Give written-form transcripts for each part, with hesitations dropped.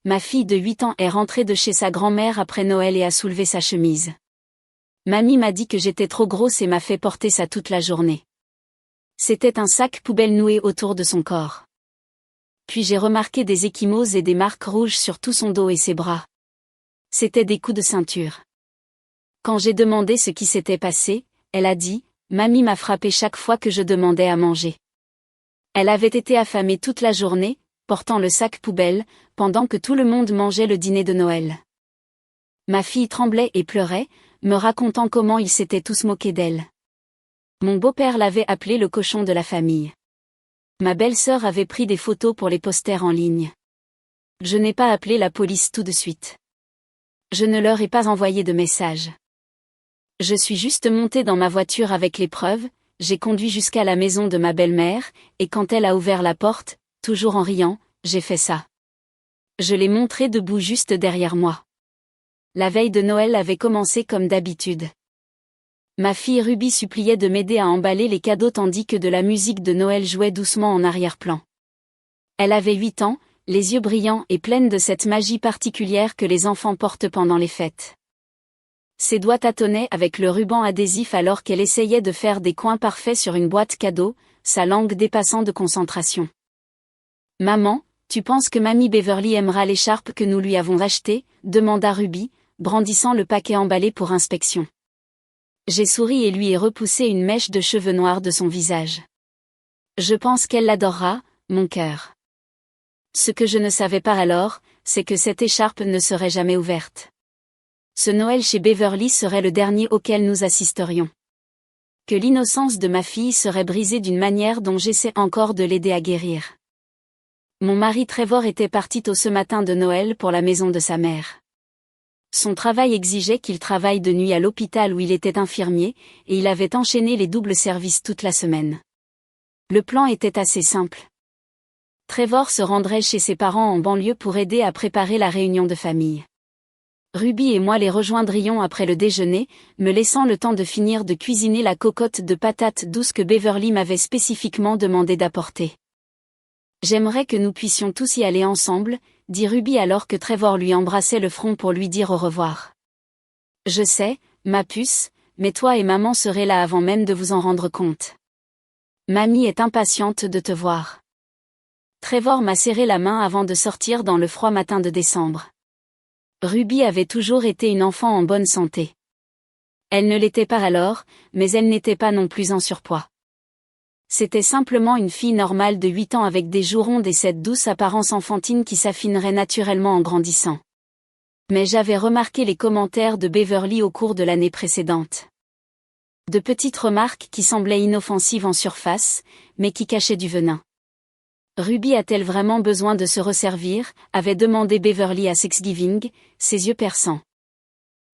Ma fille de 8 ans est rentrée de chez sa grand-mère après Noël et a soulevé sa chemise. Mamie m'a dit que j'étais trop grosse et m'a fait porter ça toute la journée. C'était un sac poubelle noué autour de son corps. Puis j'ai remarqué des ecchymoses et des marques rouges sur tout son dos et ses bras. C'étaient des coups de ceinture. Quand j'ai demandé ce qui s'était passé, elle a dit « Mamie m'a frappé chaque fois que je demandais à manger ». Elle avait été affamée toute la journée, portant le sac poubelle, pendant que tout le monde mangeait le dîner de Noël. Ma fille tremblait et pleurait, me racontant comment ils s'étaient tous moqués d'elle. Mon beau-père l'avait appelé le cochon de la famille. Ma belle-sœur avait pris des photos pour les posters en ligne. Je n'ai pas appelé la police tout de suite. Je ne leur ai pas envoyé de message. Je suis juste montée dans ma voiture avec les preuves, j'ai conduit jusqu'à la maison de ma belle-mère, et quand elle a ouvert la porte, toujours en riant, j'ai fait ça. Je l'ai montré debout juste derrière moi. La veille de Noël avait commencé comme d'habitude. Ma fille Ruby suppliait de m'aider à emballer les cadeaux tandis que de la musique de Noël jouait doucement en arrière-plan. Elle avait 8 ans, les yeux brillants et pleine de cette magie particulière que les enfants portent pendant les fêtes. Ses doigts tâtonnaient avec le ruban adhésif alors qu'elle essayait de faire des coins parfaits sur une boîte cadeau, sa langue dépassant de concentration. « Maman, tu penses que Mamie Beverly aimera l'écharpe que nous lui avons achetée ?» demanda Ruby, brandissant le paquet emballé pour inspection. J'ai souri et lui ai repoussé une mèche de cheveux noirs de son visage. « Je pense qu'elle l'adorera, mon cœur. » Ce que je ne savais pas alors, c'est que cette écharpe ne serait jamais ouverte. Ce Noël chez Beverly serait le dernier auquel nous assisterions. Que l'innocence de ma fille serait brisée d'une manière dont j'essaie encore de l'aider à guérir. Mon mari Trevor était parti tôt ce matin de Noël pour la maison de sa mère. Son travail exigeait qu'il travaille de nuit à l'hôpital où il était infirmier, et il avait enchaîné les doubles services toute la semaine. Le plan était assez simple. Trevor se rendrait chez ses parents en banlieue pour aider à préparer la réunion de famille. Ruby et moi les rejoindrions après le déjeuner, me laissant le temps de finir de cuisiner la cocotte de patates douces que Beverly m'avait spécifiquement demandé d'apporter. « J'aimerais que nous puissions tous y aller ensemble », dit Ruby alors que Trevor lui embrassait le front pour lui dire au revoir. « Je sais, ma puce, mais toi et maman serez là avant même de vous en rendre compte. Mamie est impatiente de te voir. » Trevor m'a serré la main avant de sortir dans le froid matin de décembre. Ruby avait toujours été une enfant en bonne santé. Elle ne l'était pas alors, mais elle n'était pas non plus en surpoids. C'était simplement une fille normale de 8 ans avec des joues rondes et cette douce apparence enfantine qui s'affinerait naturellement en grandissant. Mais j'avais remarqué les commentaires de Beverly au cours de l'année précédente. De petites remarques qui semblaient inoffensives en surface, mais qui cachaient du venin. Ruby a-t-elle vraiment besoin de se resservir, avait demandé Beverly à Thanksgiving, ses yeux perçants.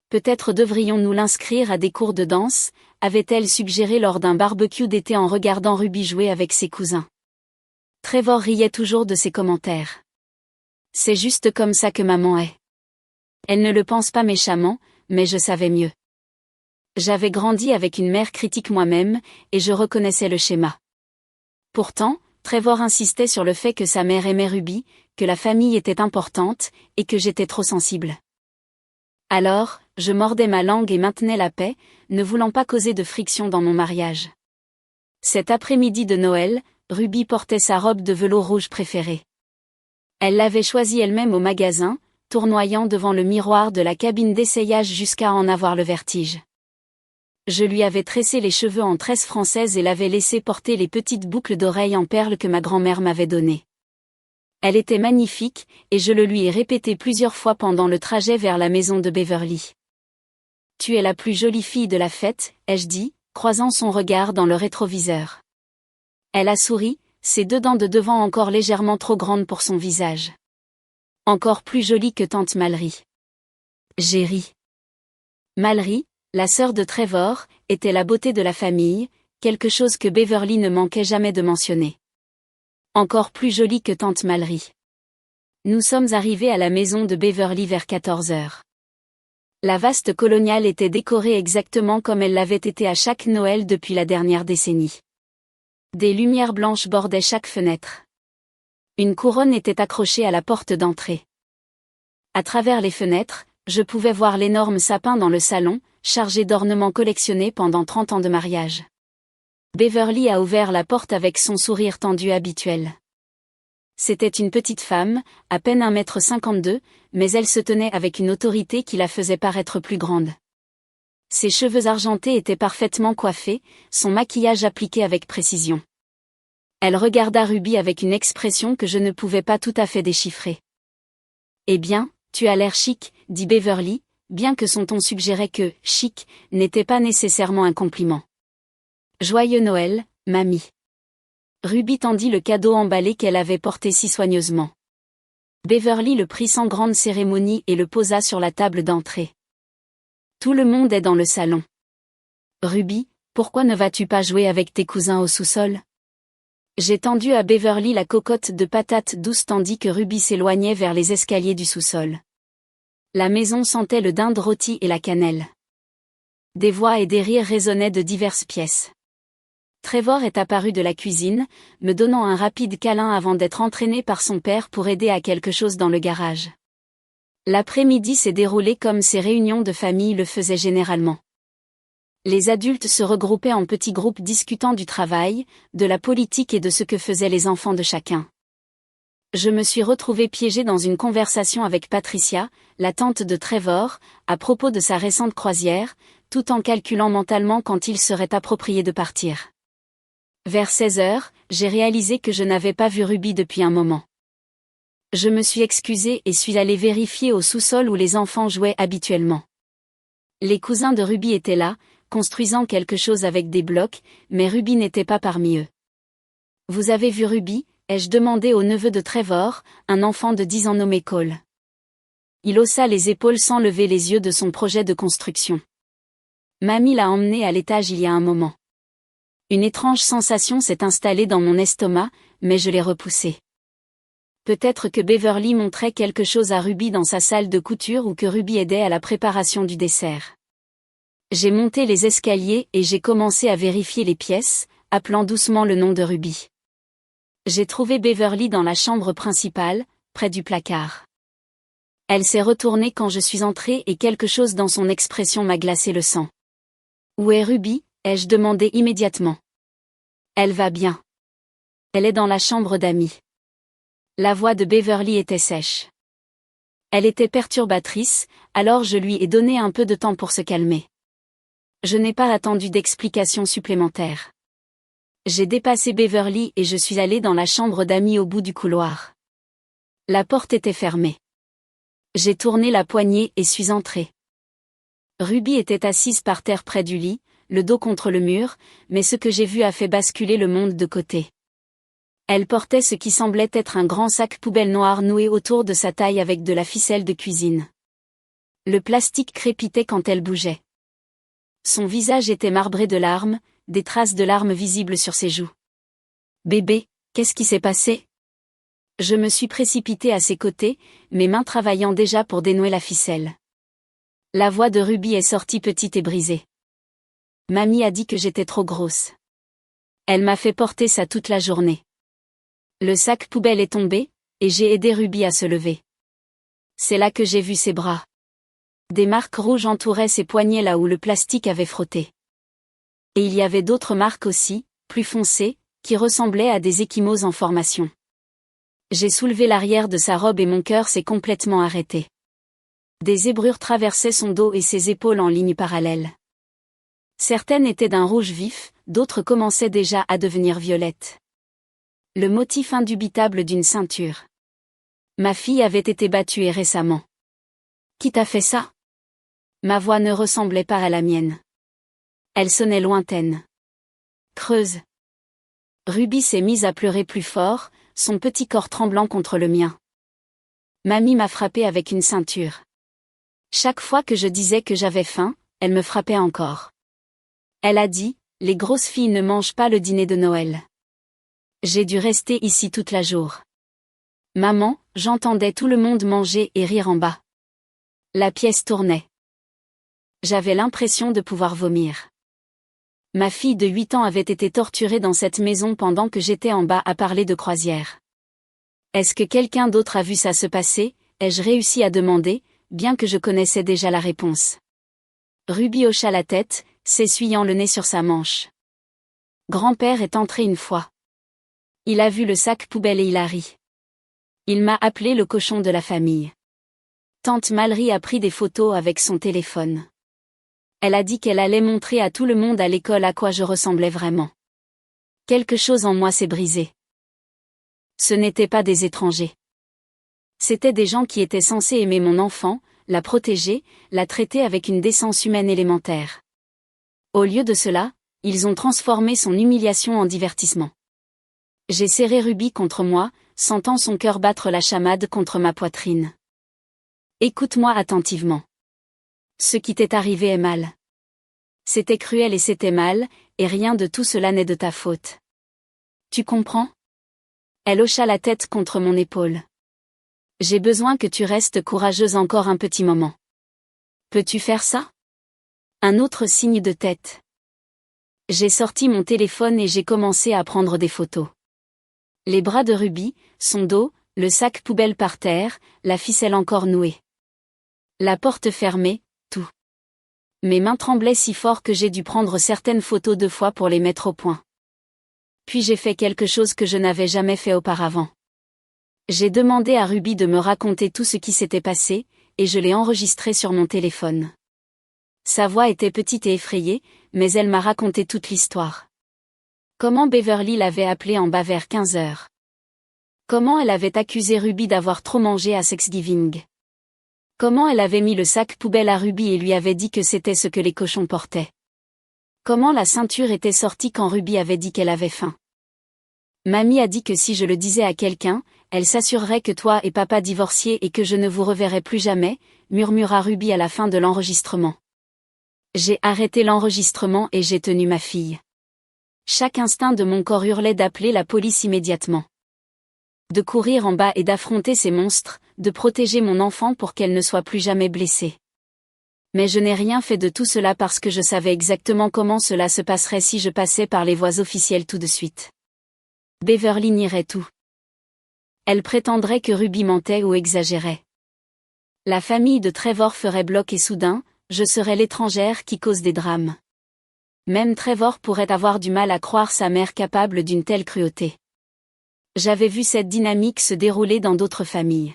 Peut-être devrions-nous l'inscrire à des cours de danse, avait-elle suggéré lors d'un barbecue d'été en regardant Ruby jouer avec ses cousins. Trevor riait toujours de ses commentaires. C'est juste comme ça que maman est. Elle ne le pense pas méchamment, mais je savais mieux. J'avais grandi avec une mère critique moi-même, et je reconnaissais le schéma. Pourtant, Trevor insistait sur le fait que sa mère aimait Ruby, que la famille était importante, et que j'étais trop sensible. Alors, je mordais ma langue et maintenais la paix, ne voulant pas causer de friction dans mon mariage. Cet après-midi de Noël, Ruby portait sa robe de velours rouge préférée. Elle l'avait choisie elle-même au magasin, tournoyant devant le miroir de la cabine d'essayage jusqu'à en avoir le vertige. Je lui avais tressé les cheveux en tresses françaises et l'avais laissé porter les petites boucles d'oreilles en perles que ma grand-mère m'avait données. Elle était magnifique, et je le lui ai répété plusieurs fois pendant le trajet vers la maison de Beverly. « Tu es la plus jolie fille de la fête », ai-je dit, croisant son regard dans le rétroviseur. Elle a souri, ses 2 dents de devant encore légèrement trop grandes pour son visage. « Encore plus jolie que tante Mallory. » J'ai ri. Mallory, la sœur de Trevor, était la beauté de la famille, quelque chose que Beverly ne manquait jamais de mentionner. Encore plus jolie que tante Mallory. Nous sommes arrivés à la maison de Beverly vers 14 heures. La vaste coloniale était décorée exactement comme elle l'avait été à chaque Noël depuis la dernière décennie. Des lumières blanches bordaient chaque fenêtre. Une couronne était accrochée à la porte d'entrée. À travers les fenêtres, je pouvais voir l'énorme sapin dans le salon, chargé d'ornements collectionnés pendant 30 ans de mariage. Beverly a ouvert la porte avec son sourire tendu habituel. C'était une petite femme, à peine 1,52 m, mais elle se tenait avec une autorité qui la faisait paraître plus grande. Ses cheveux argentés étaient parfaitement coiffés, son maquillage appliqué avec précision. Elle regarda Ruby avec une expression que je ne pouvais pas tout à fait déchiffrer. « Eh bien, tu as l'air chic », dit Beverly, bien que son ton suggérait que « chic » n'était pas nécessairement un compliment. « Joyeux Noël, mamie ». Ruby tendit le cadeau emballé qu'elle avait porté si soigneusement. Beverly le prit sans grande cérémonie et le posa sur la table d'entrée. Tout le monde est dans le salon. « Ruby, pourquoi ne vas-tu pas jouer avec tes cousins au sous-sol » J'ai tendu à Beverly la cocotte de patates douces tandis que Ruby s'éloignait vers les escaliers du sous-sol. La maison sentait le dinde rôti et la cannelle. Des voix et des rires résonnaient de diverses pièces. Trevor est apparu de la cuisine, me donnant un rapide câlin avant d'être entraîné par son père pour aider à quelque chose dans le garage. L'après-midi s'est déroulé comme ces réunions de famille le faisaient généralement. Les adultes se regroupaient en petits groupes discutant du travail, de la politique et de ce que faisaient les enfants de chacun. Je me suis retrouvée piégée dans une conversation avec Patricia, la tante de Trevor, à propos de sa récente croisière, tout en calculant mentalement quand il serait approprié de partir. Vers 16 h, j'ai réalisé que je n'avais pas vu Ruby depuis un moment. Je me suis excusée et suis allée vérifier au sous-sol où les enfants jouaient habituellement. Les cousins de Ruby étaient là, construisant quelque chose avec des blocs, mais Ruby n'était pas parmi eux. « Vous avez vu Ruby ?» ai-je demandé au neveu de Trevor, un enfant de 10 ans nommé Cole. Il haussa les épaules sans lever les yeux de son projet de construction. Mamie l'a emmené à l'étage il y a un moment. Une étrange sensation s'est installée dans mon estomac, mais je l'ai repoussée. Peut-être que Beverly montrait quelque chose à Ruby dans sa salle de couture ou que Ruby aidait à la préparation du dessert. J'ai monté les escaliers et j'ai commencé à vérifier les pièces, appelant doucement le nom de Ruby. J'ai trouvé Beverly dans la chambre principale, près du placard. Elle s'est retournée quand je suis entrée et quelque chose dans son expression m'a glacé le sang. « Où est Ruby ?» ai-je demandé immédiatement. « Elle va bien. Elle est dans la chambre d'amis. » La voix de Beverly était sèche. Elle était perturbatrice, alors je lui ai donné un peu de temps pour se calmer. Je n'ai pas attendu d'explications supplémentaires. J'ai dépassé Beverly et je suis allée dans la chambre d'amis au bout du couloir. La porte était fermée. J'ai tourné la poignée et suis entrée. Ruby était assise par terre près du lit, le dos contre le mur, mais ce que j'ai vu a fait basculer le monde de côté. Elle portait ce qui semblait être un grand sac poubelle noir noué autour de sa taille avec de la ficelle de cuisine. Le plastique crépitait quand elle bougeait. Son visage était marbré de larmes, des traces de larmes visibles sur ses joues. « Bébé, qu'est-ce qui s'est passé ?» Je me suis précipitée à ses côtés, mes mains travaillant déjà pour dénouer la ficelle. La voix de Ruby est sortie petite et brisée. « Mamie a dit que j'étais trop grosse. Elle m'a fait porter ça toute la journée. » Le sac poubelle est tombé, et j'ai aidé Ruby à se lever. C'est là que j'ai vu ses bras. Des marques rouges entouraient ses poignets là où le plastique avait frotté. Et il y avait d'autres marques aussi, plus foncées, qui ressemblaient à des ecchymoses en formation. J'ai soulevé l'arrière de sa robe et mon cœur s'est complètement arrêté. Des zébrures traversaient son dos et ses épaules en ligne parallèle. Certaines étaient d'un rouge vif, d'autres commençaient déjà à devenir violettes. Le motif indubitable d'une ceinture. Ma fille avait été battue et récemment. « Qui t'a fait ça ?» Ma voix ne ressemblait pas à la mienne. Elle sonnait lointaine. Creuse. Ruby s'est mise à pleurer plus fort, son petit corps tremblant contre le mien. Mamie m'a frappé avec une ceinture. Chaque fois que je disais que j'avais faim, elle me frappait encore. Elle a dit, les grosses filles ne mangent pas le dîner de Noël. J'ai dû rester ici toute la jour. Maman, j'entendais tout le monde manger et rire en bas. La pièce tournait. J'avais l'impression de pouvoir vomir. Ma fille de 8 ans avait été torturée dans cette maison pendant que j'étais en bas à parler de croisière. Est-ce que quelqu'un d'autre a vu ça se passer ? ai-je réussi à demander, bien que je connaissais déjà la réponse. Ruby hocha la tête, s'essuyant le nez sur sa manche. Grand-père est entré une fois. Il a vu le sac poubelle et il a ri. Il m'a appelé le cochon de la famille. Tante Mallory a pris des photos avec son téléphone. Elle a dit qu'elle allait montrer à tout le monde à l'école à quoi je ressemblais vraiment. Quelque chose en moi s'est brisé. Ce n'étaient pas des étrangers. C'étaient des gens qui étaient censés aimer mon enfant, la protéger, la traiter avec une décence humaine élémentaire. Au lieu de cela, ils ont transformé son humiliation en divertissement. J'ai serré Ruby contre moi, sentant son cœur battre la chamade contre ma poitrine. Écoute-moi attentivement. Ce qui t'est arrivé est mal. C'était cruel et c'était mal, et rien de tout cela n'est de ta faute. Tu comprends? Elle hocha la tête contre mon épaule. J'ai besoin que tu restes courageuse encore un petit moment. Peux-tu faire ça? Un autre signe de tête. J'ai sorti mon téléphone et j'ai commencé à prendre des photos. Les bras de Ruby, son dos, le sac poubelle par terre, la ficelle encore nouée. La porte fermée, tout. Mes mains tremblaient si fort que j'ai dû prendre certaines photos 2 fois pour les mettre au point. Puis j'ai fait quelque chose que je n'avais jamais fait auparavant. J'ai demandé à Ruby de me raconter tout ce qui s'était passé, et je l'ai enregistré sur mon téléphone. Sa voix était petite et effrayée, mais elle m'a raconté toute l'histoire. Comment Beverly l'avait appelée en bas vers 15 heures. Comment elle avait accusé Ruby d'avoir trop mangé à Thanksgiving. Comment elle avait mis le sac poubelle à Ruby et lui avait dit que c'était ce que les cochons portaient. Comment la ceinture était sortie quand Ruby avait dit qu'elle avait faim. Mamie a dit que si je le disais à quelqu'un, elle s'assurerait que toi et papa divorciaient et que je ne vous reverrais plus jamais, murmura Ruby à la fin de l'enregistrement. J'ai arrêté l'enregistrement et j'ai tenu ma fille. Chaque instinct de mon corps hurlait d'appeler la police immédiatement. De courir en bas et d'affronter ces monstres, de protéger mon enfant pour qu'elle ne soit plus jamais blessée. Mais je n'ai rien fait de tout cela parce que je savais exactement comment cela se passerait si je passais par les voies officielles tout de suite. Beverly nierait tout. Elle prétendrait que Ruby mentait ou exagérait. La famille de Trevor ferait bloc et soudain, je serais l'étrangère qui cause des drames. Même Trevor pourrait avoir du mal à croire sa mère capable d'une telle cruauté. J'avais vu cette dynamique se dérouler dans d'autres familles.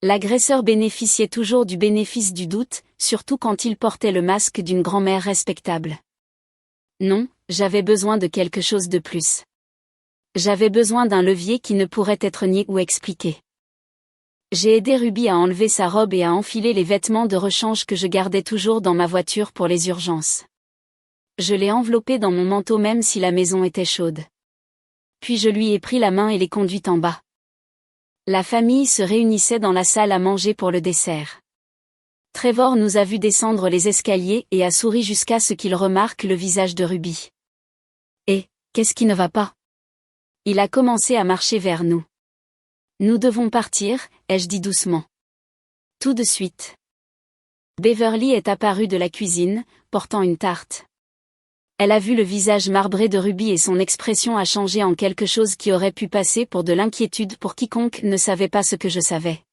L'agresseur bénéficiait toujours du bénéfice du doute, surtout quand il portait le masque d'une grand-mère respectable. Non, j'avais besoin de quelque chose de plus. J'avais besoin d'un levier qui ne pourrait être nié ou expliqué. J'ai aidé Ruby à enlever sa robe et à enfiler les vêtements de rechange que je gardais toujours dans ma voiture pour les urgences. Je l'ai enveloppée dans mon manteau même si la maison était chaude. Puis je lui ai pris la main et l'ai conduite en bas. La famille se réunissait dans la salle à manger pour le dessert. Trevor nous a vus descendre les escaliers et a souri jusqu'à ce qu'il remarque le visage de Ruby. Et, qu'est-ce qui ne va pas? Il a commencé à marcher vers nous. Nous devons partir, ai-je dit doucement. Tout de suite. Beverly est apparue de la cuisine, portant une tarte. Elle a vu le visage marbré de Ruby et son expression a changé en quelque chose qui aurait pu passer pour de l'inquiétude pour quiconque ne savait pas ce que je savais.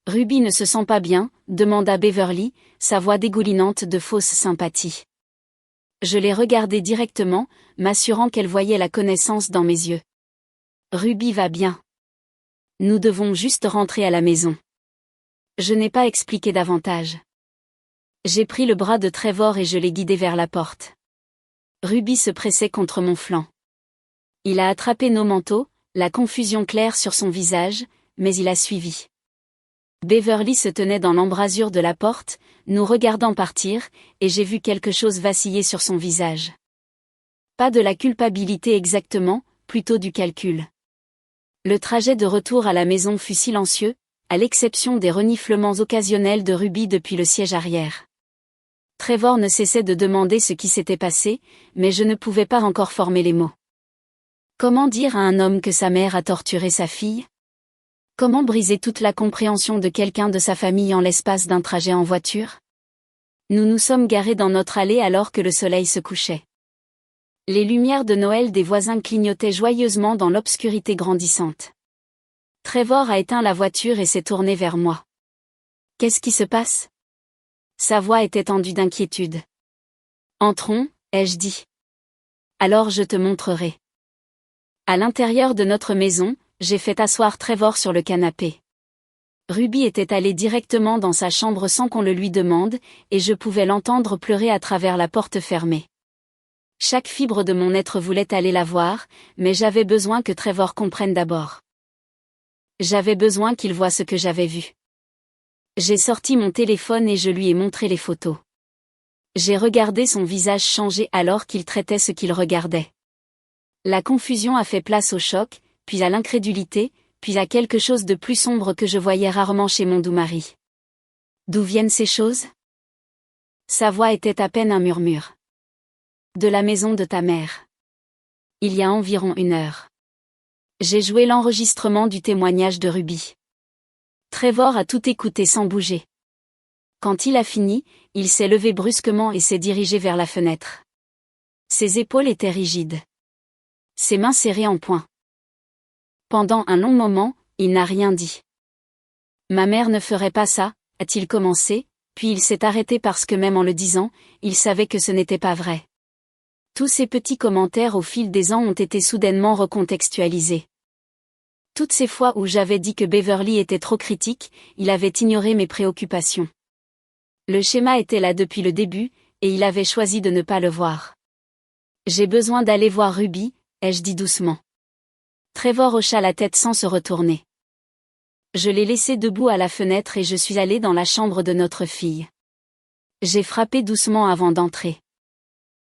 Ruby ne se sent pas bien, demanda Beverly, sa voix dégoulinante de fausse sympathie. Je l'ai regardée directement, m'assurant qu'elle voyait la connaissance dans mes yeux. Ruby va bien. Nous devons juste rentrer à la maison. Je n'ai pas expliqué davantage. J'ai pris le bras de Trevor et je l'ai guidé vers la porte. Ruby se pressait contre mon flanc. Il a attrapé nos manteaux, la confusion claire sur son visage, mais il a suivi. Beverly se tenait dans l'embrasure de la porte, nous regardant partir, et j'ai vu quelque chose vaciller sur son visage. Pas de la culpabilité exactement, plutôt du calcul. Le trajet de retour à la maison fut silencieux, à l'exception des reniflements occasionnels de Ruby depuis le siège arrière. Trevor ne cessait de demander ce qui s'était passé, mais je ne pouvais pas encore former les mots. Comment dire à un homme que sa mère a torturé sa fille? Comment briser toute la compréhension de quelqu'un de sa famille en l'espace d'un trajet en voiture? Nous nous sommes garés dans notre allée alors que le soleil se couchait. Les lumières de Noël des voisins clignotaient joyeusement dans l'obscurité grandissante. Trevor a éteint la voiture et s'est tourné vers moi. Qu'est-ce qui se passe? Sa voix était tendue d'inquiétude. Entrons, ai-je dit. Alors je te montrerai. À l'intérieur de notre maison, j'ai fait asseoir Trevor sur le canapé. Ruby était allée directement dans sa chambre sans qu'on le lui demande, et je pouvais l'entendre pleurer à travers la porte fermée. Chaque fibre de mon être voulait aller la voir, mais j'avais besoin que Trevor comprenne d'abord. J'avais besoin qu'il voie ce que j'avais vu. J'ai sorti mon téléphone et je lui ai montré les photos. J'ai regardé son visage changer alors qu'il traitait ce qu'il regardait. La confusion a fait place au choc, puis à l'incrédulité, puis à quelque chose de plus sombre que je voyais rarement chez mon doux mari. D'où viennent ces choses? Sa voix était à peine un murmure. De la maison de ta mère. Il y a environ 1 heure. J'ai joué l'enregistrement du témoignage de Ruby. Trevor a tout écouté sans bouger. Quand il a fini, il s'est levé brusquement et s'est dirigé vers la fenêtre. Ses épaules étaient rigides. Ses mains serrées en poing. Pendant un long moment, il n'a rien dit. Ma mère ne ferait pas ça, a-t-il commencé, puis il s'est arrêté parce que même en le disant, il savait que ce n'était pas vrai. Tous ces petits commentaires au fil des ans ont été soudainement recontextualisés. Toutes ces fois où j'avais dit que Beverly était trop critique, il avait ignoré mes préoccupations. Le schéma était là depuis le début, et il avait choisi de ne pas le voir. J'ai besoin d'aller voir Ruby, ai-je dit doucement. Trevor hocha la tête sans se retourner. Je l'ai laissé debout à la fenêtre et je suis allé dans la chambre de notre fille. J'ai frappé doucement avant d'entrer.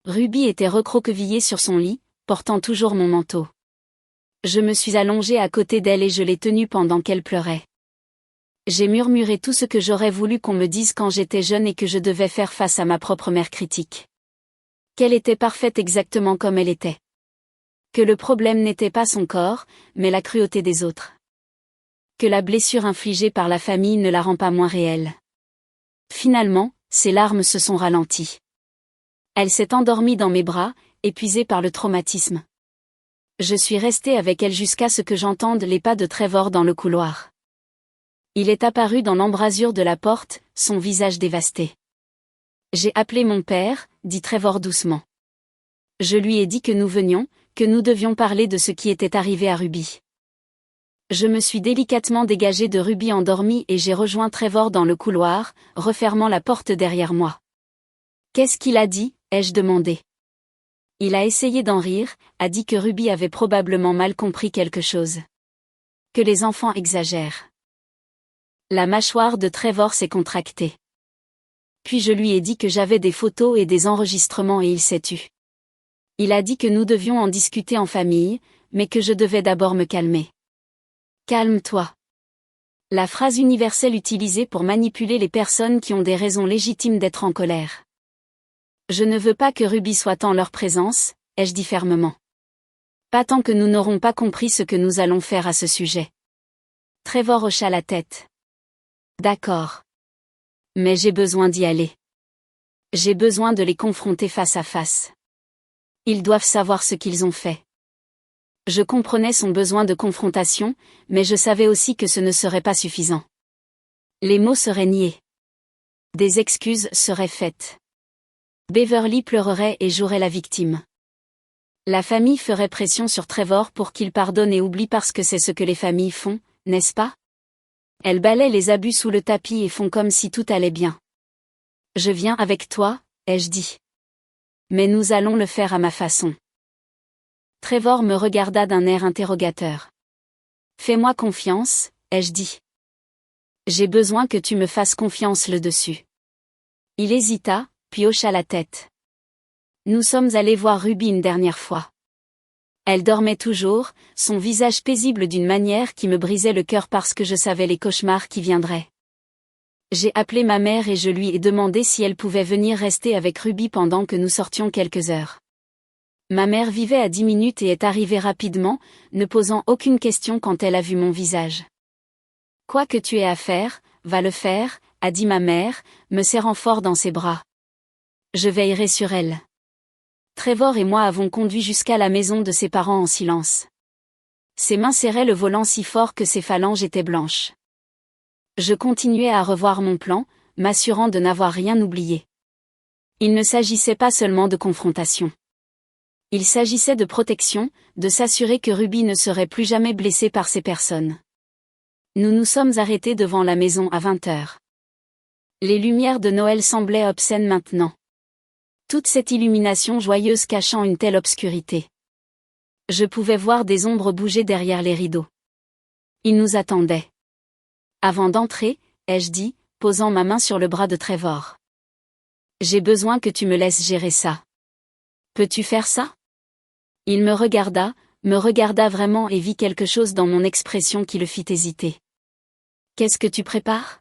Ruby était recroquevillée sur son lit, portant toujours mon manteau. Je me suis allongée à côté d'elle et je l'ai tenue pendant qu'elle pleurait. J'ai murmuré tout ce que j'aurais voulu qu'on me dise quand j'étais jeune et que je devais faire face à ma propre mère critique. Qu'elle était parfaite exactement comme elle était. Que le problème n'était pas son corps, mais la cruauté des autres. Que la blessure infligée par la famille ne la rend pas moins réelle. Finalement, ses larmes se sont ralenties. Elle s'est endormie dans mes bras, épuisée par le traumatisme. Je suis restée avec elle jusqu'à ce que j'entende les pas de Trevor dans le couloir. Il est apparu dans l'embrasure de la porte, son visage dévasté. J'ai appelé mon père, dit Trevor doucement. Je lui ai dit que nous venions, que nous devions parler de ce qui était arrivé à Ruby. Je me suis délicatement dégagée de Ruby endormie et j'ai rejoint Trevor dans le couloir, refermant la porte derrière moi. Qu'est-ce qu'il a dit, ai-je demandé. Il a essayé d'en rire, a dit que Ruby avait probablement mal compris quelque chose. Que les enfants exagèrent. La mâchoire de Trevor s'est contractée. Puis je lui ai dit que j'avais des photos et des enregistrements et il s'est tu. Il a dit que nous devions en discuter en famille, mais que je devais d'abord me calmer. Calme-toi. La phrase universelle utilisée pour manipuler les personnes qui ont des raisons légitimes d'être en colère. Je ne veux pas que Ruby soit en leur présence, ai-je dit fermement. Pas tant que nous n'aurons pas compris ce que nous allons faire à ce sujet. Trevor hocha la tête. D'accord. Mais j'ai besoin d'y aller. J'ai besoin de les confronter face à face. Ils doivent savoir ce qu'ils ont fait. Je comprenais son besoin de confrontation, mais je savais aussi que ce ne serait pas suffisant. Les mots seraient niés. Des excuses seraient faites. Beverly pleurerait et jouerait la victime. La famille ferait pression sur Trevor pour qu'il pardonne et oublie parce que c'est ce que les familles font, n'est-ce pas? Elles balaient les abus sous le tapis et font comme si tout allait bien. Je viens avec toi, ai-je dit. Mais nous allons le faire à ma façon. Trevor me regarda d'un air interrogateur. Fais-moi confiance, ai-je dit. J'ai besoin que tu me fasses confiance le dessus. Il hésita, puis hocha la tête. Nous sommes allés voir Ruby une dernière fois. Elle dormait toujours, son visage paisible d'une manière qui me brisait le cœur parce que je savais les cauchemars qui viendraient. J'ai appelé ma mère et je lui ai demandé si elle pouvait venir rester avec Ruby pendant que nous sortions quelques heures. Ma mère vivait à 10 minutes et est arrivée rapidement, ne posant aucune question quand elle a vu mon visage. Quoi que tu aies à faire, va le faire, a dit ma mère, me serrant fort dans ses bras. Je veillerai sur elle. Trevor et moi avons conduit jusqu'à la maison de ses parents en silence. Ses mains serraient le volant si fort que ses phalanges étaient blanches. Je continuais à revoir mon plan, m'assurant de n'avoir rien oublié. Il ne s'agissait pas seulement de confrontation. Il s'agissait de protection, de s'assurer que Ruby ne serait plus jamais blessée par ces personnes. Nous nous sommes arrêtés devant la maison à 20h. Les lumières de Noël semblaient obscènes maintenant. Toute cette illumination joyeuse cachant une telle obscurité. Je pouvais voir des ombres bouger derrière les rideaux. Ils nous attendaient. Avant d'entrer, ai-je dit, posant ma main sur le bras de Trevor. J'ai besoin que tu me laisses gérer ça. Peux-tu faire ça? Il me regarda vraiment et vit quelque chose dans mon expression qui le fit hésiter. Qu'est-ce que tu prépares?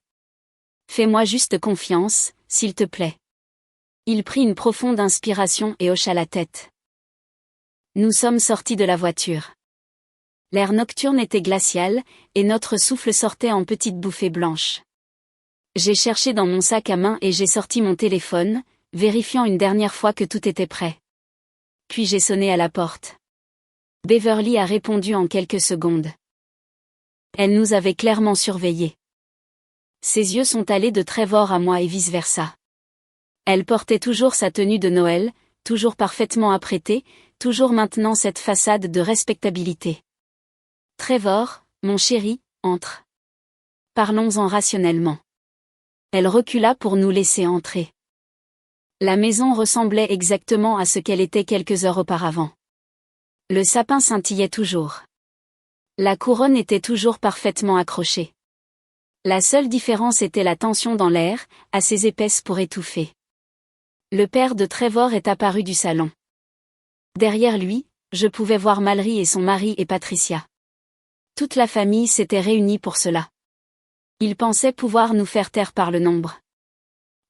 Fais-moi juste confiance, s'il te plaît. Il prit une profonde inspiration et hocha la tête. Nous sommes sortis de la voiture. L'air nocturne était glacial, et notre souffle sortait en petites bouffées blanches. J'ai cherché dans mon sac à main et j'ai sorti mon téléphone, vérifiant une dernière fois que tout était prêt. Puis j'ai sonné à la porte. Beverly a répondu en quelques secondes. Elle nous avait clairement surveillés. Ses yeux sont allés de Trevor à moi et vice-versa. Elle portait toujours sa tenue de Noël, toujours parfaitement apprêtée, toujours maintenant cette façade de respectabilité. Trevor, mon chéri, entre. Parlons-en rationnellement. Elle recula pour nous laisser entrer. La maison ressemblait exactement à ce qu'elle était quelques heures auparavant. Le sapin scintillait toujours. La couronne était toujours parfaitement accrochée. La seule différence était la tension dans l'air, assez épaisse pour étouffer. Le père de Trevor est apparu du salon. Derrière lui, je pouvais voir Mallory et son mari et Patricia. Toute la famille s'était réunie pour cela. Ils pensaient pouvoir nous faire taire par le nombre.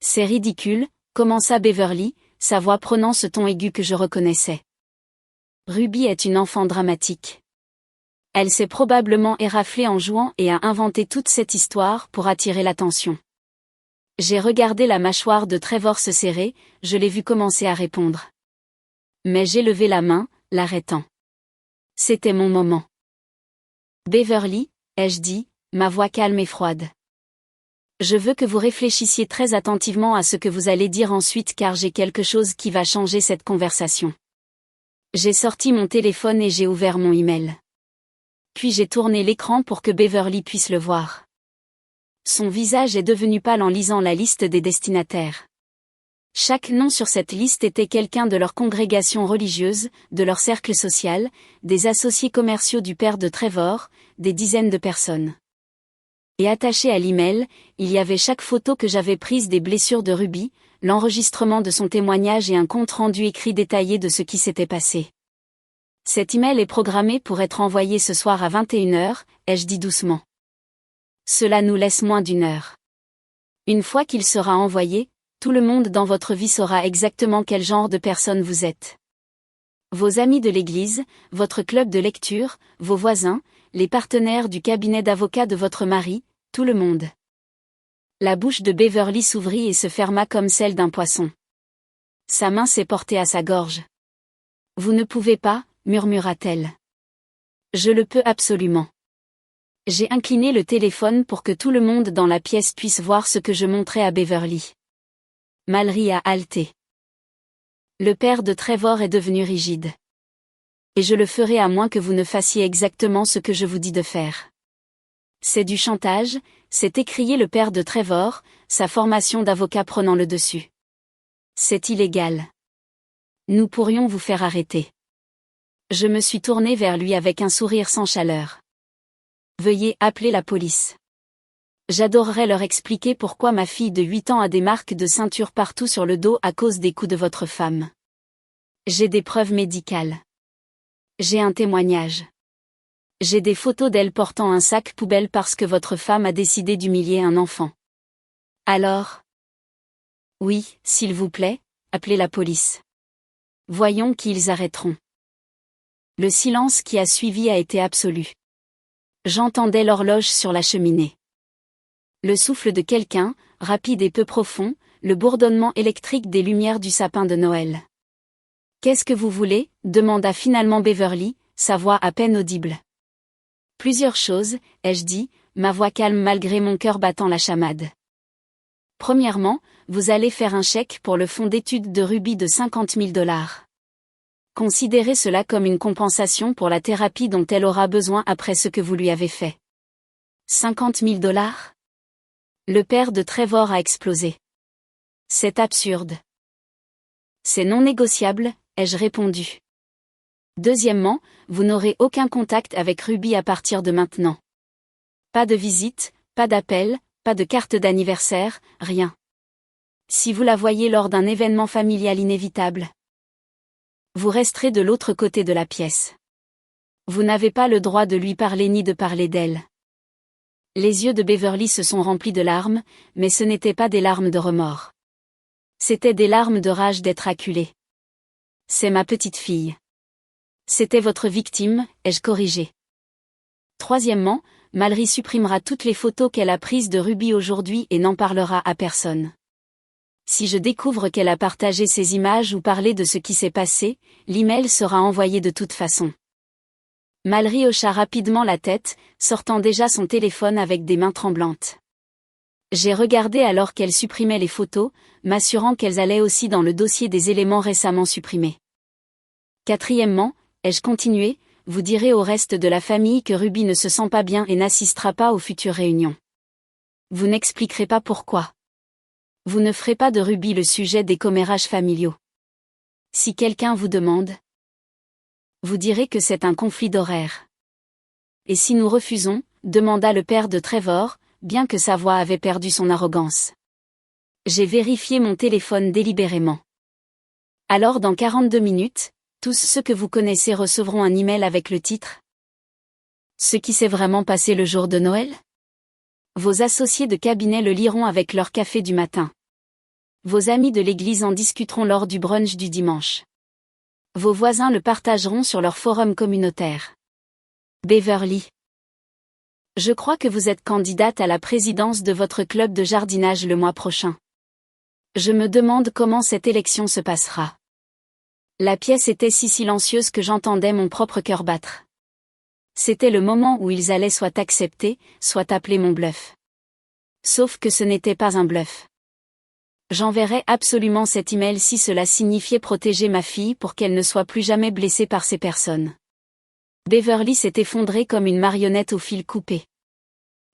C'est ridicule, commença Beverly, sa voix prenant ce ton aigu que je reconnaissais. Ruby est une enfant dramatique. Elle s'est probablement éraflée en jouant et a inventé toute cette histoire pour attirer l'attention. J'ai regardé la mâchoire de Trevor se serrer, je l'ai vu commencer à répondre. Mais j'ai levé la main, l'arrêtant. C'était mon moment. Beverly, ai-je dit, ma voix calme et froide. Je veux que vous réfléchissiez très attentivement à ce que vous allez dire ensuite car j'ai quelque chose qui va changer cette conversation. J'ai sorti mon téléphone et j'ai ouvert mon email. Puis j'ai tourné l'écran pour que Beverly puisse le voir. Son visage est devenu pâle en lisant la liste des destinataires. Chaque nom sur cette liste était quelqu'un de leur congrégation religieuse, de leur cercle social, des associés commerciaux du père de Trevor, des dizaines de personnes. Et attaché à l'email, il y avait chaque photo que j'avais prise des blessures de Ruby, l'enregistrement de son témoignage et un compte-rendu écrit détaillé de ce qui s'était passé. Cet email est programmé pour être envoyé ce soir à 21h, ai-je dit doucement. Cela nous laisse moins d'une heure. Une fois qu'il sera envoyé, tout le monde dans votre vie saura exactement quel genre de personne vous êtes. Vos amis de l'église, votre club de lecture, vos voisins, les partenaires du cabinet d'avocat de votre mari, tout le monde. La bouche de Beverly s'ouvrit et se ferma comme celle d'un poisson. Sa main s'est portée à sa gorge. Vous ne pouvez pas, murmura-t-elle. Je le peux absolument. J'ai incliné le téléphone pour que tout le monde dans la pièce puisse voir ce que je montrais à Beverly. Mallory a haleté. Le père de Trevor est devenu rigide. Et je le ferai à moins que vous ne fassiez exactement ce que je vous dis de faire. C'est du chantage, s'est écrié le père de Trevor, sa formation d'avocat prenant le dessus. C'est illégal. Nous pourrions vous faire arrêter. Je me suis tournée vers lui avec un sourire sans chaleur. Veuillez appeler la police. J'adorerais leur expliquer pourquoi ma fille de 8 ans a des marques de ceinture partout sur le dos à cause des coups de votre femme. J'ai des preuves médicales. J'ai un témoignage. J'ai des photos d'elle portant un sac poubelle parce que votre femme a décidé d'humilier un enfant. Alors? Oui, s'il vous plaît, appelez la police. Voyons qui ils arrêteront. Le silence qui a suivi a été absolu. J'entendais l'horloge sur la cheminée. Le souffle de quelqu'un, rapide et peu profond, le bourdonnement électrique des lumières du sapin de Noël. « Qu'est-ce que vous voulez » demanda finalement Beverly, sa voix à peine audible. Plusieurs choses, ai-je dit, ma voix calme malgré mon cœur battant la chamade. Premièrement, vous allez faire un chèque pour le fonds d'études de Ruby de 50 000 $. Considérez cela comme une compensation pour la thérapie dont elle aura besoin après ce que vous lui avez fait. 50 000 $? Le père de Trevor a explosé. C'est absurde. C'est non négociable, ai-je répondu. Deuxièmement, vous n'aurez aucun contact avec Ruby à partir de maintenant. Pas de visite, pas d'appel, pas de carte d'anniversaire, rien. Si vous la voyez lors d'un événement familial inévitable, vous resterez de l'autre côté de la pièce. Vous n'avez pas le droit de lui parler ni de parler d'elle. Les yeux de Beverly se sont remplis de larmes, mais ce n'étaient pas des larmes de remords. C'étaient des larmes de rage d'être acculée. C'est ma petite fille. C'était votre victime, ai-je corrigé. Troisièmement, Mallory supprimera toutes les photos qu'elle a prises de Ruby aujourd'hui et n'en parlera à personne. Si je découvre qu'elle a partagé ces images ou parlé de ce qui s'est passé, l'email sera envoyé de toute façon. Mallory hocha rapidement la tête, sortant déjà son téléphone avec des mains tremblantes. J'ai regardé alors qu'elle supprimait les photos, m'assurant qu'elles allaient aussi dans le dossier des éléments récemment supprimés. Quatrièmement, ai-je continué, vous direz au reste de la famille que Ruby ne se sent pas bien et n'assistera pas aux futures réunions. Vous n'expliquerez pas pourquoi. Vous ne ferez pas de Ruby le sujet des commérages familiaux. Si quelqu'un vous demande, vous direz que c'est un conflit d'horaires. Et si nous refusons, demanda le père de Trevor, bien que sa voix avait perdu son arrogance. J'ai vérifié mon téléphone délibérément. Alors dans 42 minutes, tous ceux que vous connaissez recevront un email avec le titre « Ce qui s'est vraiment passé le jour de Noël ?» Vos associés de cabinet le liront avec leur café du matin. Vos amis de l'église en discuteront lors du brunch du dimanche. Vos voisins le partageront sur leur forum communautaire. Beverly. Je crois que vous êtes candidate à la présidence de votre club de jardinage le mois prochain. Je me demande comment cette élection se passera. La pièce était si silencieuse que j'entendais mon propre cœur battre. C'était le moment où ils allaient soit accepter, soit appeler mon bluff. Sauf que ce n'était pas un bluff. J'enverrai absolument cet email si cela signifiait protéger ma fille pour qu'elle ne soit plus jamais blessée par ces personnes. Beverly s'est effondrée comme une marionnette au fil coupé.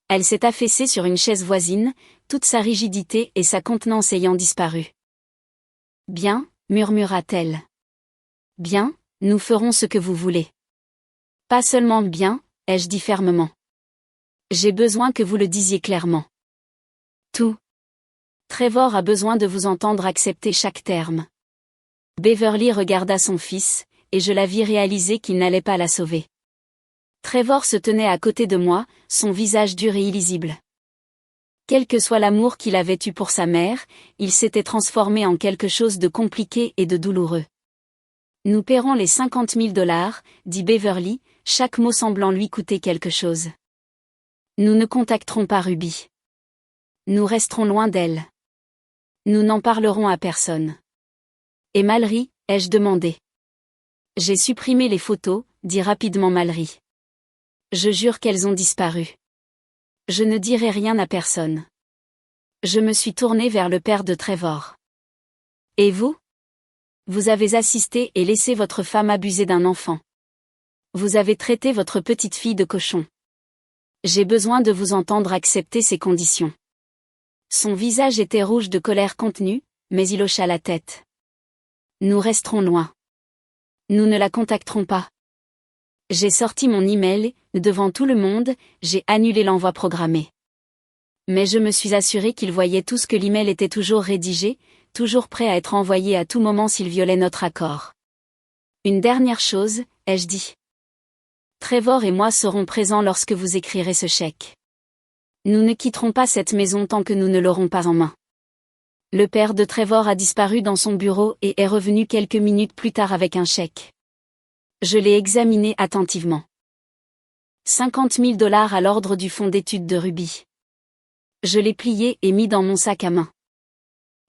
Elle s'est affaissée sur une chaise voisine, toute sa rigidité et sa contenance ayant disparu. « Bien, murmura-t-elle. Bien, nous ferons ce que vous voulez. Pas seulement bien, ai-je dit fermement. J'ai besoin que vous le disiez clairement. Tout. Trevor a besoin de vous entendre accepter chaque terme. Beverly regarda son fils, et je la vis réaliser qu'il n'allait pas la sauver. Trevor se tenait à côté de moi, son visage dur et illisible. Quel que soit l'amour qu'il avait eu pour sa mère, il s'était transformé en quelque chose de compliqué et de douloureux. Nous paierons les 50 000 $, dit Beverly, chaque mot semblant lui coûter quelque chose. Nous ne contacterons pas Ruby. Nous resterons loin d'elle. Nous n'en parlerons à personne. Et Mallory, ai-je demandé. J'ai supprimé les photos, dit rapidement Mallory. Je jure qu'elles ont disparu. Je ne dirai rien à personne. Je me suis tournée vers le père de Trevor. Et vous ? Vous avez assisté et laissé votre femme abuser d'un enfant. Vous avez traité votre petite fille de cochon. J'ai besoin de vous entendre accepter ces conditions. Son visage était rouge de colère contenue, mais il hocha la tête. Nous resterons loin. Nous ne la contacterons pas. J'ai sorti mon email, devant tout le monde, j'ai annulé l'envoi programmé. Mais je me suis assuré qu'il voyait tout ce que l'email était toujours rédigé, toujours prêt à être envoyé à tout moment s'il violait notre accord. Une dernière chose, ai-je dit. Trevor et moi serons présents lorsque vous écrirez ce chèque. Nous ne quitterons pas cette maison tant que nous ne l'aurons pas en main. Le père de Trevor a disparu dans son bureau et est revenu quelques minutes plus tard avec un chèque. Je l'ai examiné attentivement. 50 000 $ à l'ordre du fonds d'études de Ruby. Je l'ai plié et mis dans mon sac à main.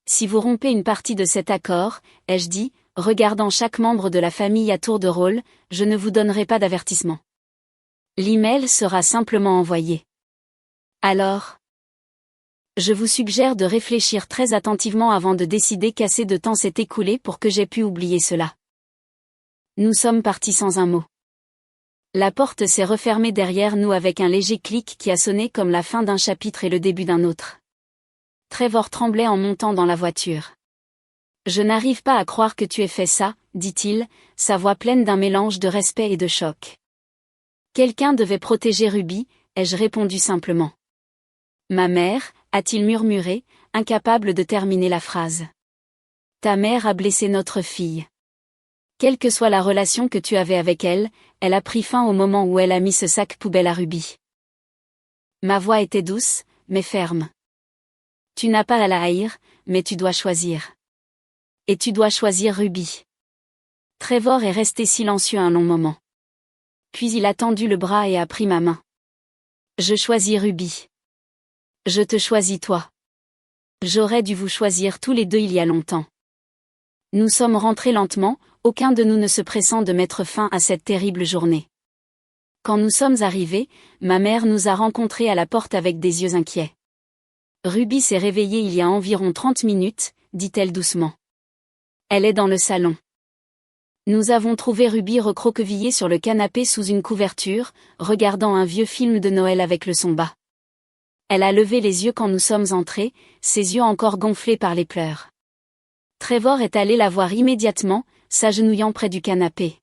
Si vous rompez une partie de cet accord, ai-je dit, regardant chaque membre de la famille à tour de rôle, je ne vous donnerai pas d'avertissement. L'email sera simplement envoyé. Alors, je vous suggère de réfléchir très attentivement avant de décider qu'assez de temps s'est écoulé pour que j'aie pu oublier cela. Nous sommes partis sans un mot. La porte s'est refermée derrière nous avec un léger clic qui a sonné comme la fin d'un chapitre et le début d'un autre. Trevor tremblait en montant dans la voiture. « Je n'arrive pas à croire que tu aies fait ça, » dit-il, sa voix pleine d'un mélange de respect et de choc. « Quelqu'un devait protéger Ruby, ai-je répondu simplement. « Ma mère » a-t-il murmuré, incapable de terminer la phrase. « Ta mère a blessé notre fille. Quelle que soit la relation que tu avais avec elle, elle a pris fin au moment où elle a mis ce sac poubelle à Ruby. » Ma voix était douce, mais ferme. « Tu n'as pas à la haïr, mais tu dois choisir. Et tu dois choisir Ruby. » Trevor est resté silencieux un long moment. Puis il a tendu le bras et a pris ma main. « Je choisis Ruby. Je te choisis toi. J'aurais dû vous choisir tous les deux il y a longtemps. » Nous sommes rentrés lentement, aucun de nous ne se pressant de mettre fin à cette terrible journée. Quand nous sommes arrivés, ma mère nous a rencontrés à la porte avec des yeux inquiets. « Ruby s'est réveillée il y a environ 30 minutes, dit-elle doucement. Elle est dans le salon. » Nous avons trouvé Ruby recroquevillée sur le canapé sous une couverture, regardant un vieux film de Noël avec le son bas. Elle a levé les yeux quand nous sommes entrés, ses yeux encore gonflés par les pleurs. Trevor est allé la voir immédiatement, s'agenouillant près du canapé.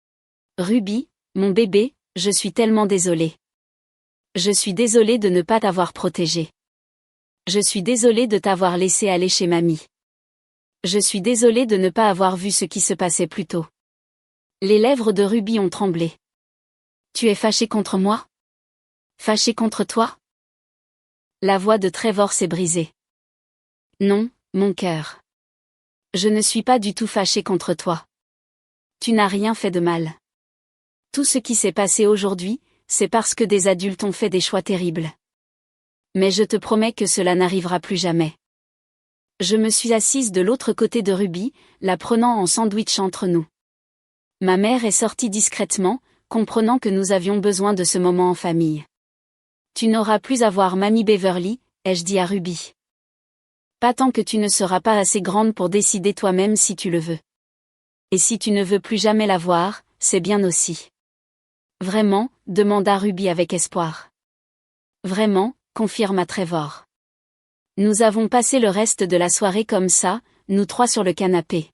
« Ruby, mon bébé, je suis tellement désolée. Je suis désolée de ne pas t'avoir protégée. Je suis désolée de t'avoir laissé aller chez mamie. Je suis désolée de ne pas avoir vu ce qui se passait plus tôt. » Les lèvres de Ruby ont tremblé. « Tu es fâchée contre moi? Fâchée contre toi? » La voix de Trevor s'est brisée. « Non, mon cœur. Je ne suis pas du tout fâchée contre toi. Tu n'as rien fait de mal. Tout ce qui s'est passé aujourd'hui, c'est parce que des adultes ont fait des choix terribles. Mais je te promets que cela n'arrivera plus jamais. » Je me suis assise de l'autre côté de Ruby, la prenant en sandwich entre nous. Ma mère est sortie discrètement, comprenant que nous avions besoin de ce moment en famille. « Tu n'auras plus à voir Mamie Beverly, » ai-je dit à Ruby. « Pas tant que tu ne seras pas assez grande pour décider toi-même si tu le veux. Et si tu ne veux plus jamais la voir, c'est bien aussi. »« Vraiment ?» demanda Ruby avec espoir. « Vraiment ?» confirma Trevor. Nous avons passé le reste de la soirée comme ça, nous trois sur le canapé.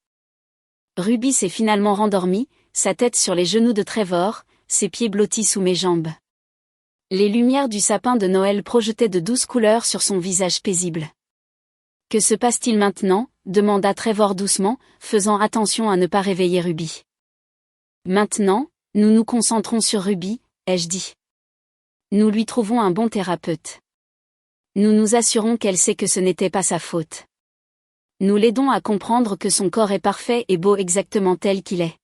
Ruby s'est finalement rendormie, sa tête sur les genoux de Trevor, ses pieds blottis sous mes jambes. Les lumières du sapin de Noël projetaient de douces couleurs sur son visage paisible. « Que se passe-t-il maintenant ?» demanda Trevor doucement, faisant attention à ne pas réveiller Ruby. « Maintenant, nous nous concentrons sur Ruby, » ai-je dit. Nous lui trouvons un bon thérapeute. Nous nous assurons qu'elle sait que ce n'était pas sa faute. Nous l'aidons à comprendre que son corps est parfait et beau exactement tel qu'il est.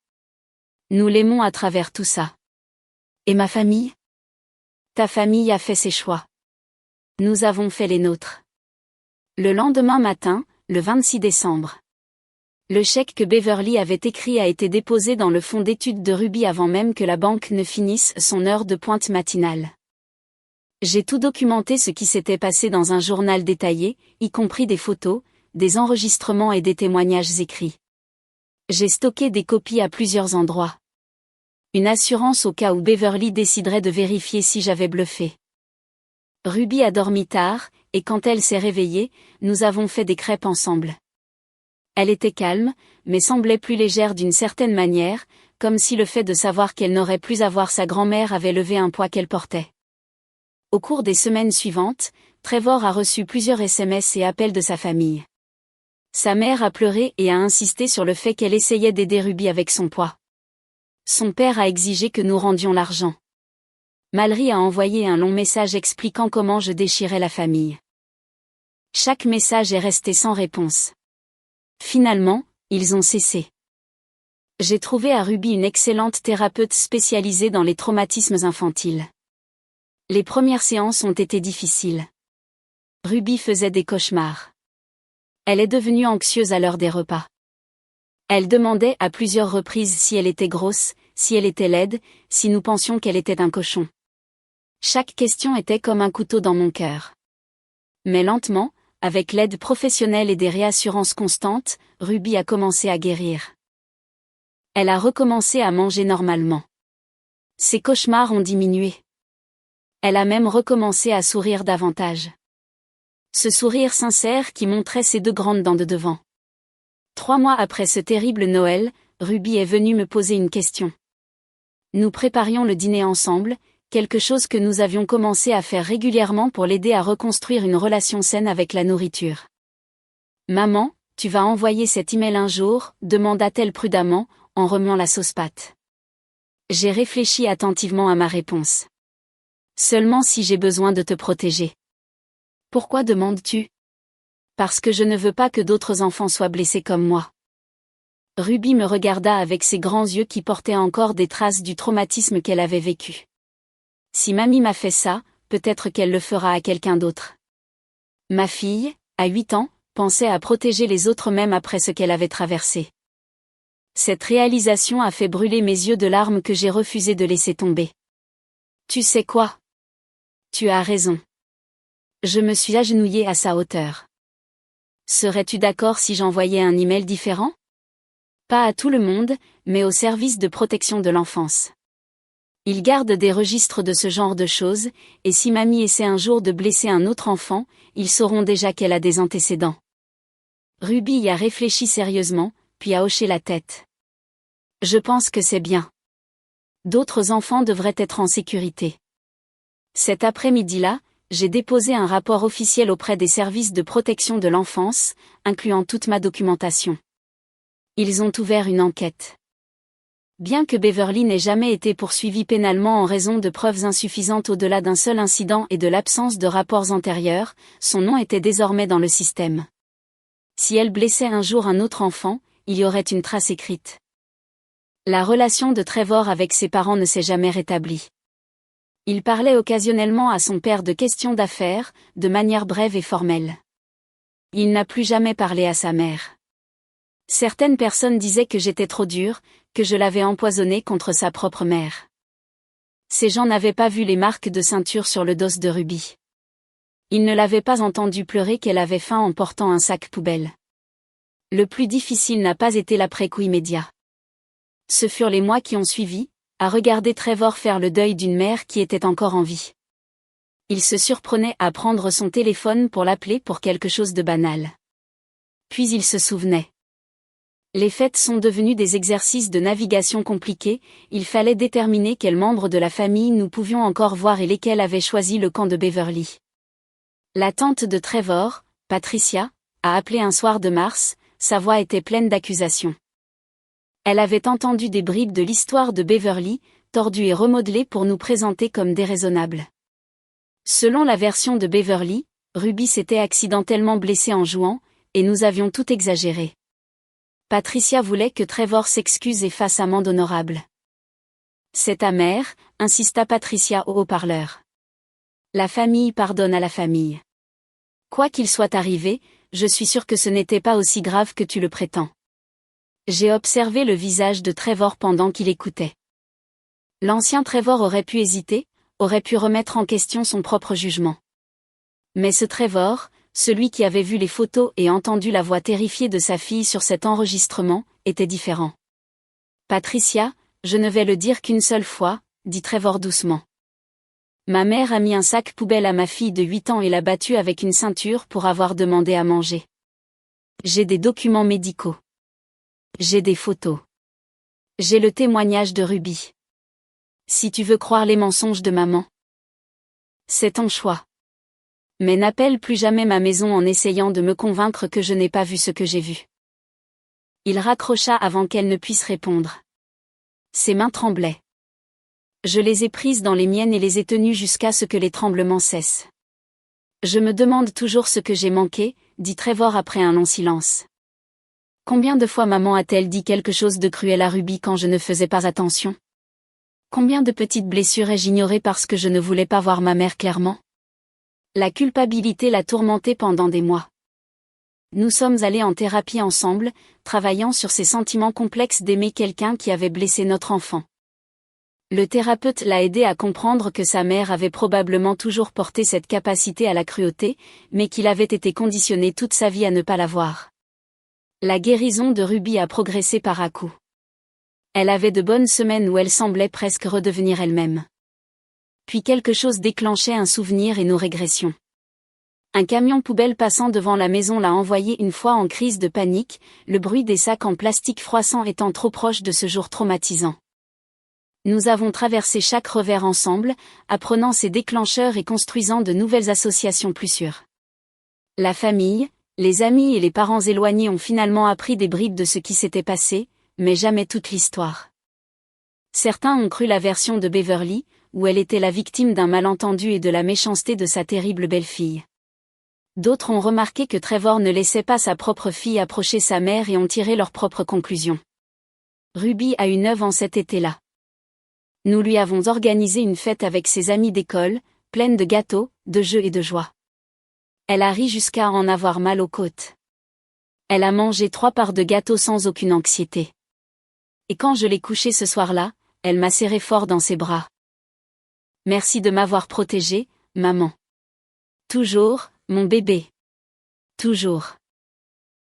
Nous l'aimons à travers tout ça. Et ma famille? Ta famille a fait ses choix. Nous avons fait les nôtres. Le lendemain matin, le 26 décembre. Le chèque que Beverly avait écrit a été déposé dans le fonds d'études de Ruby avant même que la banque ne finisse son heure de pointe matinale. J'ai tout documenté ce qui s'était passé dans un journal détaillé, y compris des photos, des enregistrements et des témoignages écrits. J'ai stocké des copies à plusieurs endroits. Une assurance au cas où Beverly déciderait de vérifier si j'avais bluffé. Ruby a dormi tard, et quand elle s'est réveillée, nous avons fait des crêpes ensemble. Elle était calme, mais semblait plus légère d'une certaine manière, comme si le fait de savoir qu'elle n'aurait plus à voir sa grand-mère avait levé un poids qu'elle portait. Au cours des semaines suivantes, Trevor a reçu plusieurs SMS et appels de sa famille. Sa mère a pleuré et a insisté sur le fait qu'elle essayait d'aider Ruby avec son poids. Son père a exigé que nous rendions l'argent. Mallory a envoyé un long message expliquant comment je déchirais la famille. Chaque message est resté sans réponse. Finalement, ils ont cessé. J'ai trouvé à Ruby une excellente thérapeute spécialisée dans les traumatismes infantiles. Les premières séances ont été difficiles. Ruby faisait des cauchemars. Elle est devenue anxieuse à l'heure des repas. Elle demandait à plusieurs reprises si elle était grosse, si elle était laide, si nous pensions qu'elle était un cochon. Chaque question était comme un couteau dans mon cœur. Mais lentement, avec l'aide professionnelle et des réassurances constantes, Ruby a commencé à guérir. Elle a recommencé à manger normalement. Ses cauchemars ont diminué. Elle a même recommencé à sourire davantage. Ce sourire sincère qui montrait ses 2 grandes dents de devant. 3 mois après ce terrible Noël, Ruby est venue me poser une question. Nous préparions le dîner ensemble, quelque chose que nous avions commencé à faire régulièrement pour l'aider à reconstruire une relation saine avec la nourriture. « Maman, tu vas envoyer cet email un jour ?» demanda-t-elle prudemment, en remuant la sauce-pâte. J'ai réfléchi attentivement à ma réponse. « Seulement si j'ai besoin de te protéger. »« Pourquoi demandes-tu ? » ?»« Parce que je ne veux pas que d'autres enfants soient blessés comme moi. » Ruby me regarda avec ses grands yeux qui portaient encore des traces du traumatisme qu'elle avait vécu. Si mamie m'a fait ça, peut-être qu'elle le fera à quelqu'un d'autre. Ma fille, à 8 ans, pensait à protéger les autres même après ce qu'elle avait traversé. Cette réalisation a fait brûler mes yeux de larmes que j'ai refusé de laisser tomber. Tu sais quoi ? Tu as raison. Je me suis agenouillée à sa hauteur. Serais-tu d'accord si j'envoyais un email différent ? Pas à tout le monde, mais au service de protection de l'enfance. Ils gardent des registres de ce genre de choses, et si mamie essaie un jour de blesser un autre enfant, ils sauront déjà qu'elle a des antécédents. Ruby y a réfléchi sérieusement, puis a hoché la tête. Je pense que c'est bien. D'autres enfants devraient être en sécurité. Cet après-midi-là, j'ai déposé un rapport officiel auprès des services de protection de l'enfance, incluant toute ma documentation. Ils ont ouvert une enquête. Bien que Beverly n'ait jamais été poursuivie pénalement en raison de preuves insuffisantes au-delà d'un seul incident et de l'absence de rapports antérieurs, son nom était désormais dans le système. Si elle blessait un jour un autre enfant, il y aurait une trace écrite. La relation de Trevor avec ses parents ne s'est jamais rétablie. Il parlait occasionnellement à son père de questions d'affaires, de manière brève et formelle. Il n'a plus jamais parlé à sa mère. Certaines personnes disaient que j'étais trop dure, que je l'avais empoisonné contre sa propre mère. Ces gens n'avaient pas vu les marques de ceinture sur le dos de Ruby. Ils ne l'avaient pas entendu pleurer qu'elle avait faim en portant un sac poubelle. Le plus difficile n'a pas été l'après-coup immédiat. Ce furent les mois qui ont suivi, à regarder Trevor faire le deuil d'une mère qui était encore en vie. Il se surprenait à prendre son téléphone pour l'appeler pour quelque chose de banal. Puis il se souvenait. Les fêtes sont devenues des exercices de navigation compliqués, il fallait déterminer quels membres de la famille nous pouvions encore voir et lesquels avaient choisi le camp de Beverly. La tante de Trevor, Patricia, a appelé un soir de mars, sa voix était pleine d'accusations. Elle avait entendu des bribes de l'histoire de Beverly, tordue et remodelée pour nous présenter comme déraisonnable. Selon la version de Beverly, Ruby s'était accidentellement blessée en jouant, et nous avions tout exagéré. Patricia voulait que Trevor s'excuse et fasse amende honorable. C'est amer, insista Patricia au haut-parleur. La famille pardonne à la famille. Quoi qu'il soit arrivé, je suis sûre que ce n'était pas aussi grave que tu le prétends. J'ai observé le visage de Trevor pendant qu'il écoutait. L'ancien Trevor aurait pu hésiter, aurait pu remettre en question son propre jugement. Mais ce Trevor, celui qui avait vu les photos et entendu la voix terrifiée de sa fille sur cet enregistrement, était différent. Patricia, je ne vais le dire qu'une seule fois, dit Trevor doucement. Ma mère a mis un sac poubelle à ma fille de 8 ans et l'a battue avec une ceinture pour avoir demandé à manger. J'ai des documents médicaux. J'ai des photos. J'ai le témoignage de Ruby. Si tu veux croire les mensonges de maman, c'est ton choix. Mais n'appelle plus jamais ma maison en essayant de me convaincre que je n'ai pas vu ce que j'ai vu. Il raccrocha avant qu'elle ne puisse répondre. Ses mains tremblaient. Je les ai prises dans les miennes et les ai tenues jusqu'à ce que les tremblements cessent. Je me demande toujours ce que j'ai manqué, dit Trevor après un long silence. Combien de fois maman a-t-elle dit quelque chose de cruel à Ruby quand je ne faisais pas attention ? Combien de petites blessures ai-je ignorées parce que je ne voulais pas voir ma mère clairement ? La culpabilité l'a tourmentée pendant des mois. Nous sommes allés en thérapie ensemble, travaillant sur ces sentiments complexes d'aimer quelqu'un qui avait blessé notre enfant. Le thérapeute l'a aidé à comprendre que sa mère avait probablement toujours porté cette capacité à la cruauté, mais qu'il avait été conditionné toute sa vie à ne pas l'avoir. La guérison de Ruby a progressé par à-coups. Elle avait de bonnes semaines où elle semblait presque redevenir elle-même. Puis quelque chose déclenchait un souvenir et nos régressions. Un camion poubelle passant devant la maison l'a envoyée une fois en crise de panique, le bruit des sacs en plastique froissant étant trop proche de ce jour traumatisant. Nous avons traversé chaque revers ensemble, apprenant ces déclencheurs et construisant de nouvelles associations plus sûres. La famille, les amis et les parents éloignés ont finalement appris des bribes de ce qui s'était passé, mais jamais toute l'histoire. Certains ont cru la version de Beverly, où elle était la victime d'un malentendu et de la méchanceté de sa terrible belle-fille. D'autres ont remarqué que Trevor ne laissait pas sa propre fille approcher sa mère et ont tiré leurs propres conclusions. Ruby a eu 9 ans cet été-là. Nous lui avons organisé une fête avec ses amis d'école, pleine de gâteaux, de jeux et de joie. Elle a ri jusqu'à en avoir mal aux côtes. Elle a mangé 3 parts de gâteau sans aucune anxiété. Et quand je l'ai couchée ce soir-là, elle m'a serré fort dans ses bras. Merci de m'avoir protégée, maman. Toujours, mon bébé. Toujours.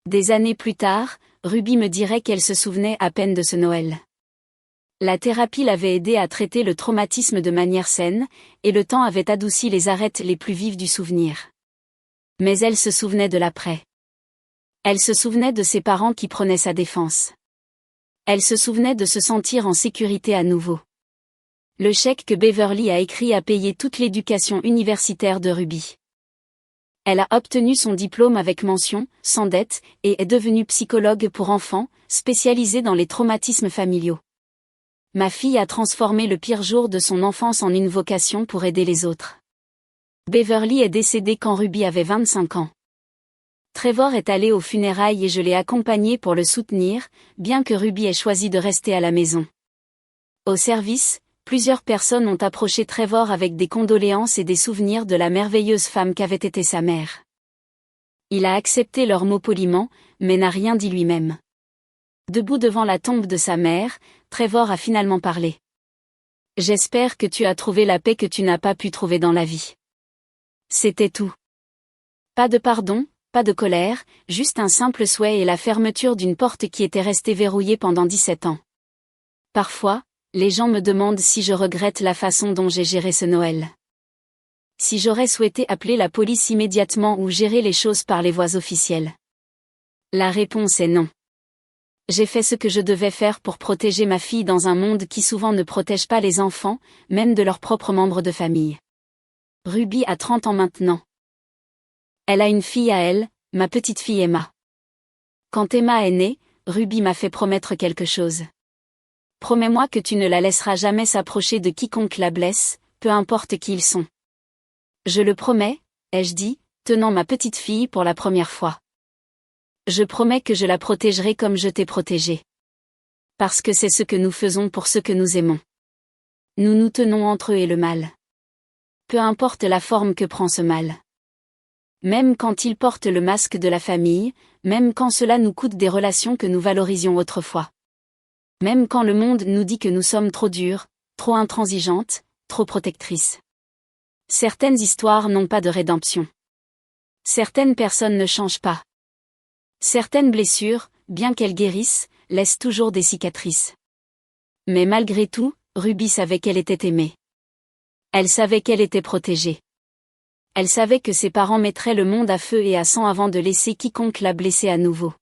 Des années plus tard, Ruby me dirait qu'elle se souvenait à peine de ce Noël. La thérapie l'avait aidée à traiter le traumatisme de manière saine, et le temps avait adouci les arêtes les plus vives du souvenir. Mais elle se souvenait de l'après. Elle se souvenait de ses parents qui prenaient sa défense. Elle se souvenait de se sentir en sécurité à nouveau. Le chèque que Beverly a écrit a payé toute l'éducation universitaire de Ruby. Elle a obtenu son diplôme avec mention, sans dette, et est devenue psychologue pour enfants, spécialisée dans les traumatismes familiaux. Ma fille a transformé le pire jour de son enfance en une vocation pour aider les autres. Beverly est décédée quand Ruby avait 25 ans. Trevor est allé aux funérailles et je l'ai accompagné pour le soutenir, bien que Ruby ait choisi de rester à la maison. Au service, plusieurs personnes ont approché Trevor avec des condoléances et des souvenirs de la merveilleuse femme qu'avait été sa mère. Il a accepté leurs mots poliment, mais n'a rien dit lui-même. Debout devant la tombe de sa mère, Trevor a finalement parlé. « J'espère que tu as trouvé la paix que tu n'as pas pu trouver dans la vie. » C'était tout. Pas de pardon, pas de colère, juste un simple souhait et la fermeture d'une porte qui était restée verrouillée pendant 17 ans. Parfois, les gens me demandent si je regrette la façon dont j'ai géré ce Noël. Si j'aurais souhaité appeler la police immédiatement ou gérer les choses par les voies officielles. La réponse est non. J'ai fait ce que je devais faire pour protéger ma fille dans un monde qui souvent ne protège pas les enfants, même de leurs propres membres de famille. Ruby a 30 ans maintenant. Elle a une fille à elle, ma petite fille Emma. Quand Emma est née, Ruby m'a fait promettre quelque chose. Promets-moi que tu ne la laisseras jamais s'approcher de quiconque la blesse, peu importe qui ils sont. Je le promets, ai-je dit, tenant ma petite fille pour la première fois. Je promets que je la protégerai comme je t'ai protégée. Parce que c'est ce que nous faisons pour ceux que nous aimons. Nous nous tenons entre eux et le mal. Peu importe la forme que prend ce mal. Même quand il porte le masque de la famille, même quand cela nous coûte des relations que nous valorisions autrefois. Même quand le monde nous dit que nous sommes trop dures, trop intransigeantes, trop protectrices. Certaines histoires n'ont pas de rédemption. Certaines personnes ne changent pas. Certaines blessures, bien qu'elles guérissent, laissent toujours des cicatrices. Mais malgré tout, Ruby savait qu'elle était aimée. Elle savait qu'elle était protégée. Elle savait que ses parents mettraient le monde à feu et à sang avant de laisser quiconque la blesser à nouveau.